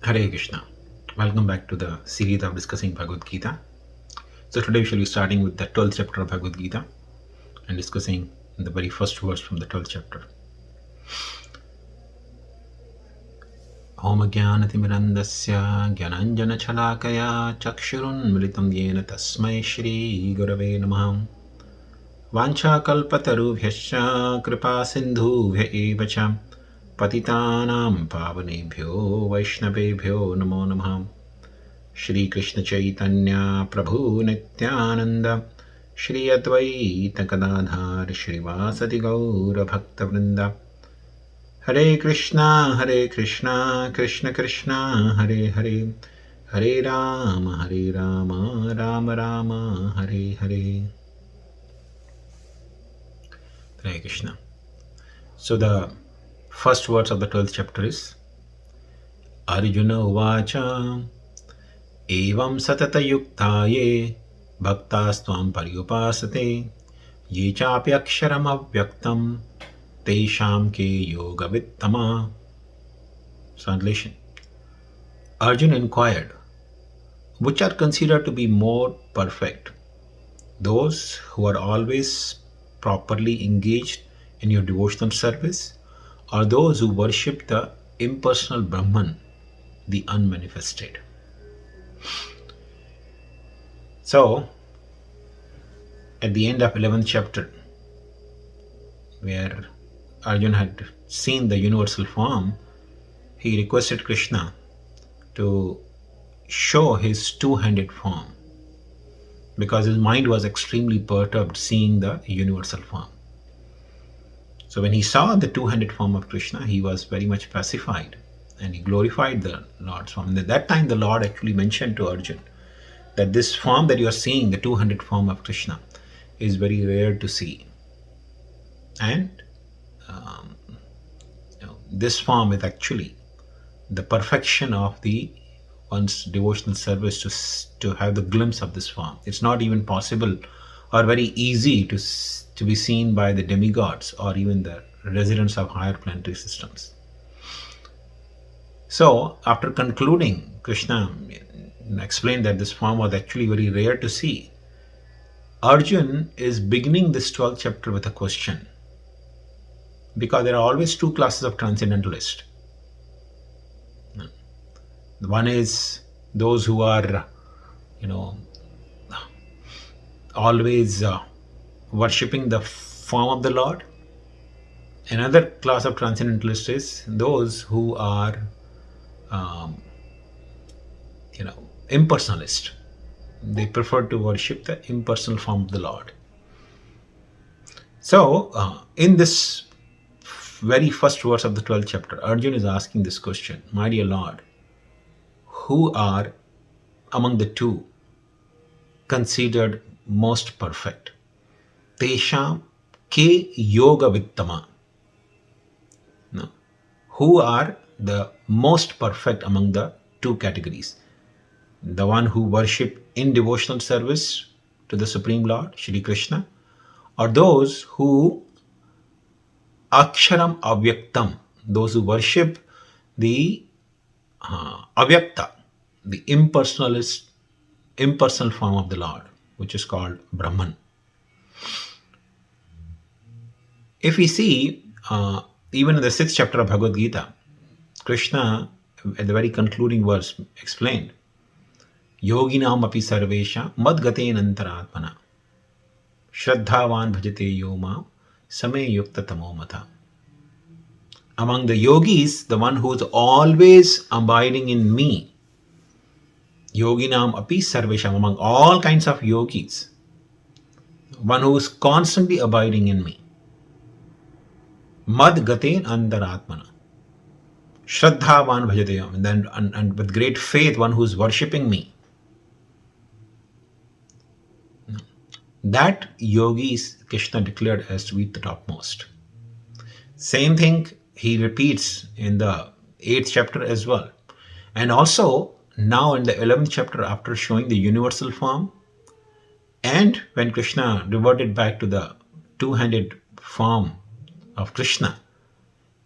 Hare Krishna. Welcome back to the series of discussing Bhagavad Gita. So today we shall be starting with the 12th chapter of Bhagavad Gita and discussing the very first verse from the 12th chapter. Om Jnanatimidandasya Gyananjana Chalakaya Chakshurunmilitam Yena Tasmai Shri Gurave Namah Vancha Kalpatarubhyascha Kripa Sindhubhya Evacha Patitanam Pavanebhyo Vaishnavebhyo Namo Namah Shri Krishna Chaitanya Prabhu Nityananda Shri Advaita Gadadhar Shrivasati Gaura Bhakta Vrinda Hare Krishna Krishna Krishna Hare Hare Hare Rama Rama Rama Hare Hare. Hare Krishna. So the first words of the 12th chapter is Arjuna Uvacha Evam Satata Yukta Ye Bhaktastvam Paryupasate Ye Chapyaksharam Avyaktam Tesham Ke Yoga Vittama. Translation. Arjuna inquired, which are considered to be more perfect, those who are always properly engaged in your devotional service, or those who worship the impersonal Brahman, the unmanifested? So, at the end of 11th chapter, where Arjuna had seen the universal form, he requested Krishna to show his two-handed form because his mind was extremely perturbed seeing the universal form. So when he saw the two-handed form of Krishna, he was very much pacified and he glorified the Lord's form. And at that time, the Lord actually mentioned to Arjuna that this form that you are seeing, the two-handed form of Krishna, is very rare to see. And this form is actually the perfection of the one's devotional service to have the glimpse of this form. It's not even possible or very easy to be seen by the demigods or even the residents of higher planetary systems. So after concluding, Krishna explained that this form was actually very rare to see. Arjun is beginning this 12th chapter with a question, because there are always two classes of transcendentalists. One is those who are, always worshipping the form of the Lord. Another class of transcendentalists is those who are, impersonalist. They prefer to worship the impersonal form of the Lord. So, in this very first verse of the 12th chapter, Arjuna is asking this question, my dear Lord, who are among the two considered most perfect? Tesham ke yoga vittama. No. Who are the most perfect among the two categories? The one who worship in devotional service to the Supreme Lord, Shri Krishna, or those who aksharam avyaktam, those who worship the avyakta, the impersonal form of the Lord, which is called Brahman. If we see, even in the 6th chapter of Bhagavad Gita, Krishna, at the very concluding verse, explained, Yoginam api sarvesha madgaten antaratmana shraddhavan bhajate yoma same yukta tamo mata. Among the yogis, the one who is always abiding in me, Yoginam api sarvesham, among all kinds of yogis, one who is constantly abiding in me. Mad gaten antaratmana. Shraddhavan bhajate, and with great faith, one who is worshipping me. That yogi is Krishna declared as to be the topmost. Same thing he repeats in the 8th chapter as well. And also now in the 11th chapter, after showing the universal form, and when Krishna reverted back to the two-handed form of Krishna,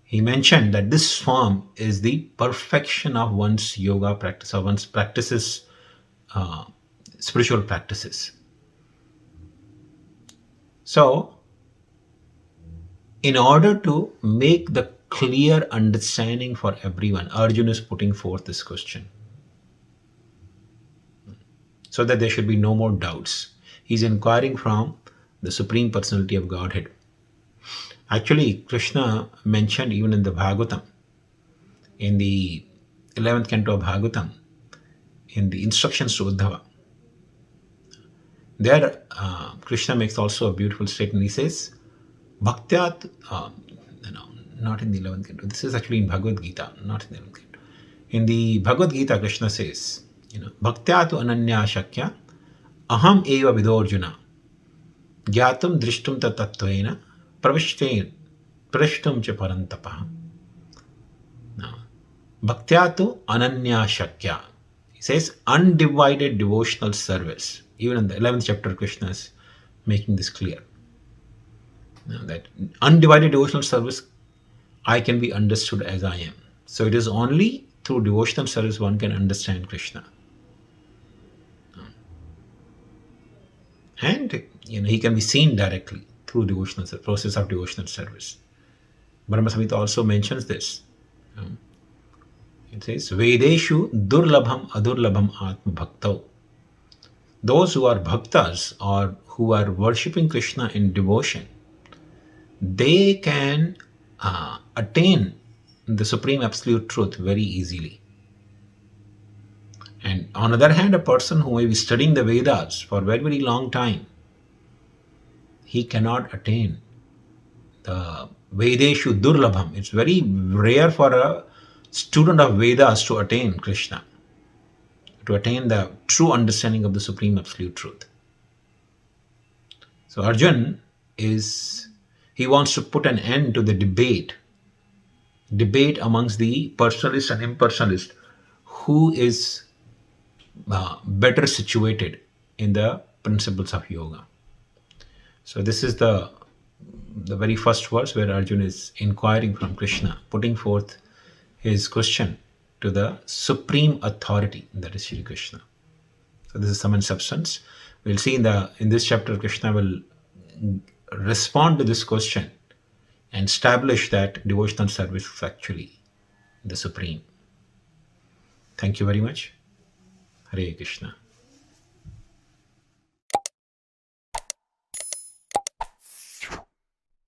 he mentioned that this form is the perfection of one's yoga practice or one's practices, spiritual practices. So, in order to make the clear understanding for everyone, Arjuna is putting forth this question so that there should be no more doubts. He's inquiring from the Supreme Personality of Godhead. Actually, Krishna mentioned even in the Bhagavatam, in the 11th canto of Bhagavatam, in the instructions to Uddhava, there Krishna makes also a beautiful statement. He says, Bhaktyat, no, not in the 11th canto. This is actually in Bhagavad Gita, not in the 11th canto. In the Bhagavad Gita, Krishna says, Bhaktyatu ananya shakya aham eva vidorjuna gyatum drishtum tatattvena pravishtum cha parantapaha. Bhaktyatu ananya shakya. He says undivided devotional service. Even in the 11th chapter, Krishna is making this clear. Now, that undivided devotional service, I can be understood as I am. So it is only through devotional service one can understand Krishna. And he can be seen directly through devotional process of devotional service. Brahma Samhita also mentions this. It says, Vedeshu durlabham adurlabham atma bhaktau. Those who are bhaktas or who are worshipping Krishna in devotion, they can attain the Supreme Absolute Truth very easily. And on the other hand, a person who may be studying the Vedas for a very, very long time, he cannot attain the Vedeshu Durlabham. It's very rare for a student of Vedas to attain Krishna, to attain the true understanding of the Supreme Absolute Truth. So Arjun he wants to put an end to the debate amongst the personalist and impersonalist, who is better situated in the principles of yoga. So this is the very first verse where Arjuna is inquiring from Krishna, putting forth his question to the supreme authority, that is Shri Krishna. So this is sum and substance. We'll see in this chapter, Krishna will respond to this question and establish that devotional service is actually the supreme. Thank you very much. Hare Krishna.